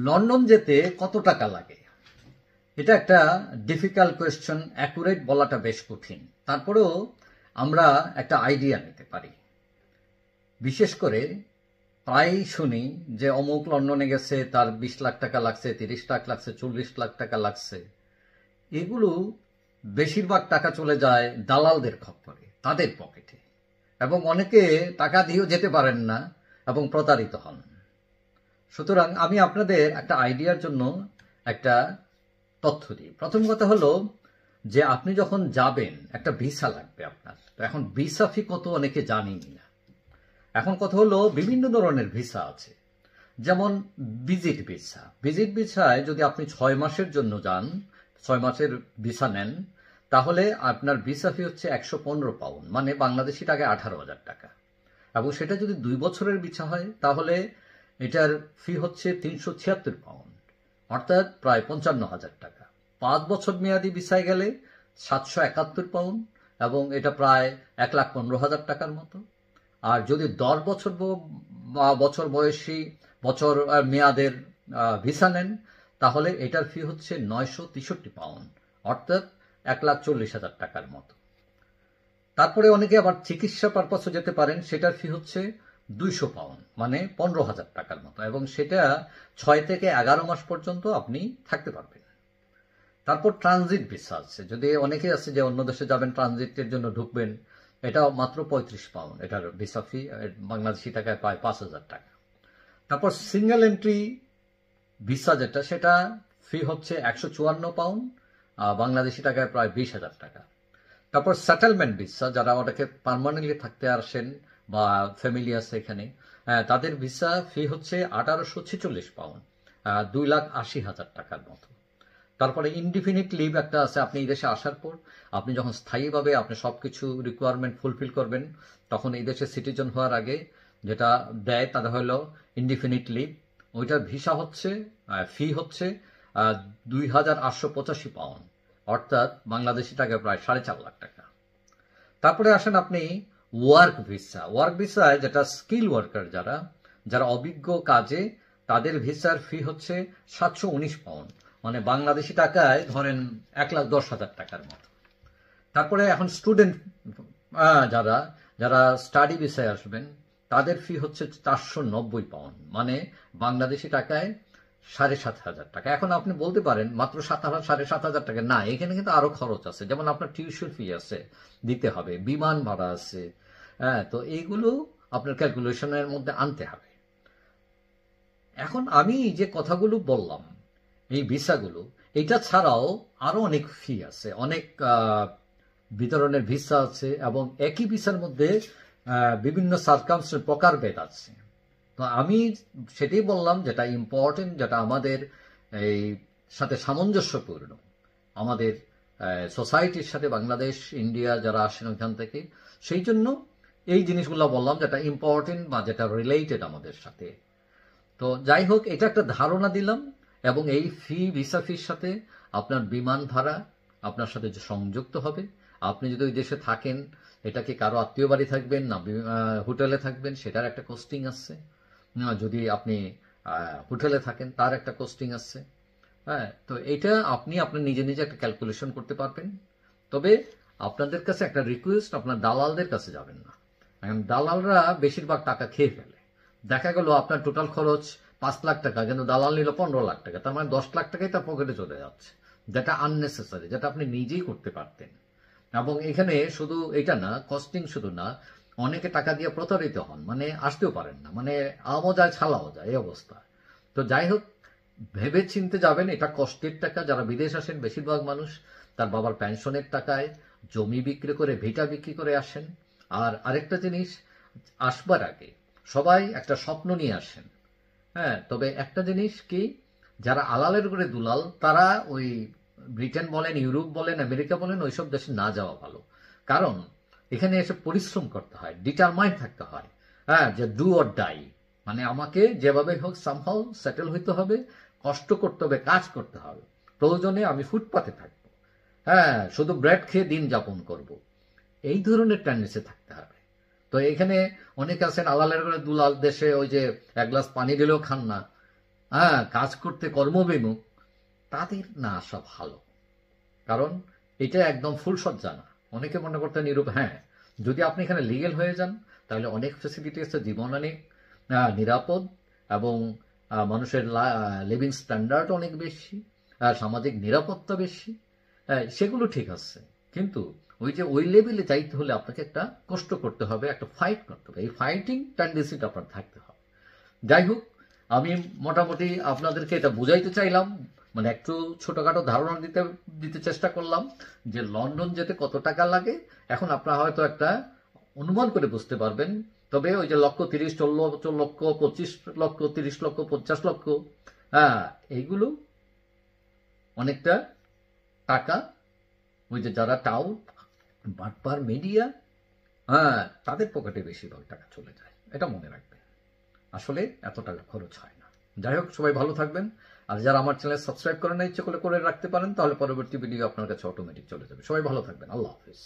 London যেতে কত টাকা লাগে? এটা একটা ডিফিকাল্ট কোয়েশ্চেন, অ্যাকুরেট বলাটা বেশ কঠিন। তারপরেও আমরা একটা আইডিয়া নিতে পারি। বিশেষ করে প্রায়ই শুনি যে অমুক লন্ডনে গেছে, তার 20 লাখ টাকা লাগছে, 30 লাখ লাগছে, 40 লাখ টাকা লাগছে। এগুলো বেশিরভাগ টাকা চলে যায় দালালদের খপ্পরে, তাদের পকেটে, এবং অনেকে টাকা দিয়েও যেতে পারেন না এবং প্রতারিত হন। সুতরাং আমি আপনাদের একটা আইডিয়ার জন্য একটা তথ্য দিই। প্রথম কথা হলো যে আপনি যখন যাবেন একটা ভিসা লাগবে আপনার। তো এখন ভিসা ফি কত অনেকে জানেনি না। এখন কথা হলো বিভিন্ন ধরনের ভিসা আছে, যেমন ভিজিট ভিসা। ভিজিট ভিসায় যদি আপনি 6 মাসের জন্য যান, 6 মাসের ভিসা নেন, তাহলে আপনার ভিসা ফি হচ্ছে 115 পাউন্ড, মানে বাংলাদেশি টাকায় 18,000 টাকা। এবং সেটা যদি 2 বছরের ভিসা হয় তাহলে এটার ফি হচ্ছে 376 পাউন্ড, অর্থাৎ প্রায় 55,000 টাকা। 5 বছর মেয়াদি ভিসায় গেলে 771 পাউন্ড, এবং এটা প্রায় 1,15,000 টাকার মতো। আর যদি 10 বছর বয়সী বছর মেয়াদের ভিসা নেন, তাহলে এটার ফি হচ্ছে 963 পাউন্ড, অর্থাৎ 1,40,000 টাকার মতো। তারপরে অনেকে আবার চিকিৎসা পারপাসে যেতে পারেন, সেটার ফি হচ্ছে 200 পাউন্ড, মানে 15,000 টাকার মতো, এবং সেটা 6 থেকে 11 মাস পর্যন্ত আপনি থাকতে পারবেন। তারপর ট্রানজিট ভিসা আছে, যদি অনেকে আছে যে অন্য দেশে যাবেন, ট্রানজিটের জন্য ঢুকবেন, এটা মাত্র 35 পাউন্ড, এটার ভিসা ফি বাংলাদেশি টাকায় প্রায় 5,000 টাকা। তারপর সিঙ্গেল এন্ট্রি ভিসা যেটা, সেটা ফি হচ্ছে 154 পাউন্ড, বাংলাদেশি টাকায় প্রায় 20,000 টাকা। তারপর সেটেলমেন্ট ভিসা, যারা ওটাকে পার্মানেন্টলি থাকতে আসেন বা ফ্যামিলি আছে এখানে, তাদের ভিসা ফি হচ্ছে 1846 পাউন্ড, 2,80,000 টাকার মতো। তারপরে ইনডিফিনিট লিভ একটা আছে, আপনি এই দেশে আসার পর আপনি যখন স্থায়ীভাবে আপনি সবকিছু রিকোয়ারমেন্ট ফুলফিল করবেন, তখন এই দেশে সিটিজেন হওয়ার আগে যেটা দেয় তাদের হলো ইনডিফিনিট লিভ। ওইটার ভিসা হচ্ছে ফি হচ্ছে 2,885 পাউন্ড, অর্থাৎ বাংলাদেশি টাকা প্রায় 4.5 লাখ টাকা। তারপরে আসেন আপনি ওয়ার্ক ভিসা। ওয়ার্ক ভিসায় যেটা স্কিল ওয়ার্কার, যারা অভিজ্ঞ কাজে, তাদের ভিসার ফি হচ্ছে 719 পাউন্ড, মানে বাংলাদেশি টাকায় ধরেন 1,10,000 টাকার মতো। তারপরে এখন স্টুডেন্ট যারা স্টাডি ভিসায় আসবেন, তাদের ফি হচ্ছে 490 পাউন্ড, মানে বাংলাদেশি টাকায় 7,500 টাকা। এখন আপনি বলতে পারেন মাত্র 7,500 টাকা, না, এখানে কিন্তু আরো খরচ আছে, যেমন আপনার টিউশন ফি আছে দিতে হবে, বিমান ভাড়া আছে। তো এইগুলো আপনার ক্যালকুলেশনের মধ্যে আনতে হবে। এখন আমি যে কথাগুলো বললাম, এই ভিসাগুলো, এটা ছাড়াও আরো অনেক ফি আছে, অনেক বিতরণের ভিসা আছে, এবং একই ভিসার মধ্যে বিভিন্ন সার্কামস্টেন্স প্রকারভেদ আছে। তো আমি সেটাই বললাম যেটা ইম্পর্টেন্ট, যেটা আমাদের এই সাথে সামঞ্জস্যপূর্ণ, আমাদের সোসাইটির সাথে, বাংলাদেশ, ইন্ডিয়া যারা আসেন ওইখান থেকে, সেই জন্য এই জিনিসগুলো বললাম যেটা ইম্পর্টেন্ট বা যেটা রিলেটেড আমাদের সাথে। তো যাই হোক, এটা একটা ধারণা দিলাম, এবং এই ভিসা ফির সাথে আপনার বিমান ভাড়া আপনার সাথে যে সংযুক্ত হবে। আপনি যদি ওই দেশে থাকেন, এটাকে কারো আত্মীয় বাড়ি থাকবেন না হোটেলে থাকবেন, সেটার একটা কস্টিং আছে। যদি আপনি হোটেলে থাকেন, তার একটা কস্টিং আছে। তো এটা আপনি আপনার নিজে নিজে একটা ক্যালকুলেশন করতে পারবেন। তবে আপনাদের কাছে একটা রিকোয়েস্ট, আপনার দালালদের কাছে যাবেন না। দালালরা বেশিরভাগ টাকা খেয়ে ফেলে। দেখা গেল আপনার টোটাল খরচ 5 লাখ টাকা, কিন্তু দালাল নিল 15 লাখ টাকা, তার মানে 10 লাখ টাকাই তার পকেটে চলে যাচ্ছে, যেটা আননেসেসারি, যেটা আপনি নিজেই করতে পারতেন। এবং এখানে শুধু এটা না, কস্টিং শুধু না, অনেকে টাকা দিয়ে প্রতারিত হন, মানে আসতেও পারেন না, মানে আমও যায় ছালাও যায়, এই অবস্থা। তো যাই হোক, ভেবে চিনতে যাবেন, এটা কষ্টের টাকা। যারা বিদেশ আসেন, বেশিরভাগ মানুষ তার বাবার পেনশনের টাকায় জমি বিক্রি করে, ভিটা বিক্রি করে আসেন। আর আরেকটা জিনিস, আসবার আগে সবাই একটা স্বপ্ন নিয়ে আসেন। তবে একটা জিনিস কি, যারা আলালের করে দুলাল, তারা ওই ব্রিটেন বলেন, ইউরোপ বলেন, আমেরিকা বলেন, ওইসব দেশে না যাওয়া ভালো। কারণ এখানে এসে পরিশ্রম করতে হয়, ডিটারমাইন্ড থাকতে হয়, যে ডু অর ডাই, মানে আমাকে যেভাবে হোক সামহাউ সেটেল হইতে হবে, কষ্ট করতে হবে, কাজ করতে হবে, প্রয়োজনে আমি ফুটপাতে থাকবো, শুধু ব্রেড খেয়ে দিন যাপন করব, এই ধরনের টেন্ডেন্সি থাকতে হবে। তো এখানে অনেকে আছেন আলালের করে দুলাল, দেশে ওই যে এক গ্লাস পানি দিলেও খান না, কাজ করতে কর্মবিমুখ, তাদের না আসা ভালো। কারণ এটা একদম ফুলসজ্জা না। অনেকে মনে করতে হ্যাঁ, যদি আপনি এখানে লিগেল হয়ে যান তাহলে অনেক ফেসিলিটি আছে, জীবন অনেক নিরাপদ, এবং মানুষের লিভিং স্ট্যান্ডার্ড অনেক বেশি, সামাজিক নিরাপত্তা বেশি। সেগুলো ঠিক আছে, কিন্তু ওই লেভেলে যাইতে হলে আপনাকে একটা কষ্ট করতে হবে, একটা ফাইট করতে হবে। এই ফাইটিং টেন্ডেন্সিটা আপনার থাকতে হবে। যাই হোক, আমি মোটামুটি আপনাদেরকে এটা বুঝাইতে চাইলাম, মানে একটু ছোটখাটো ধারণা দিতে চেষ্টা করলাম যে লন্ডন যেতে কত টাকা লাগে। এখন আপনারা হয়তো একটা অনুমান করে বুঝতে পারবেন। তবে ওই যে 1,30,00,000, 4,00,000, 25,00,000, 30,00,000, 50,00,000, এইগুলো অনেকটা টাকা ওই যে যারা টাউট, বাটপার, মিডিয়া, তাদের পকেটে বেশিরভাগ টাকা চলে যায়। এটা মনে রাখবেন, আসলে এত টাকা খরচ হয় না। যাই হোক, সবাই ভালো থাকবেন। আর যারা আমার চ্যানেল সাবস্ক্রাইব করেন না, ইচ্ছে করে রাখতে পারেন, তাহলে পরবর্তী ভিডিও আপনার কাছে অটোমেটিক চলে যাবে। সবাই ভালো থাকবেন। আল্লাহ হাফিজ।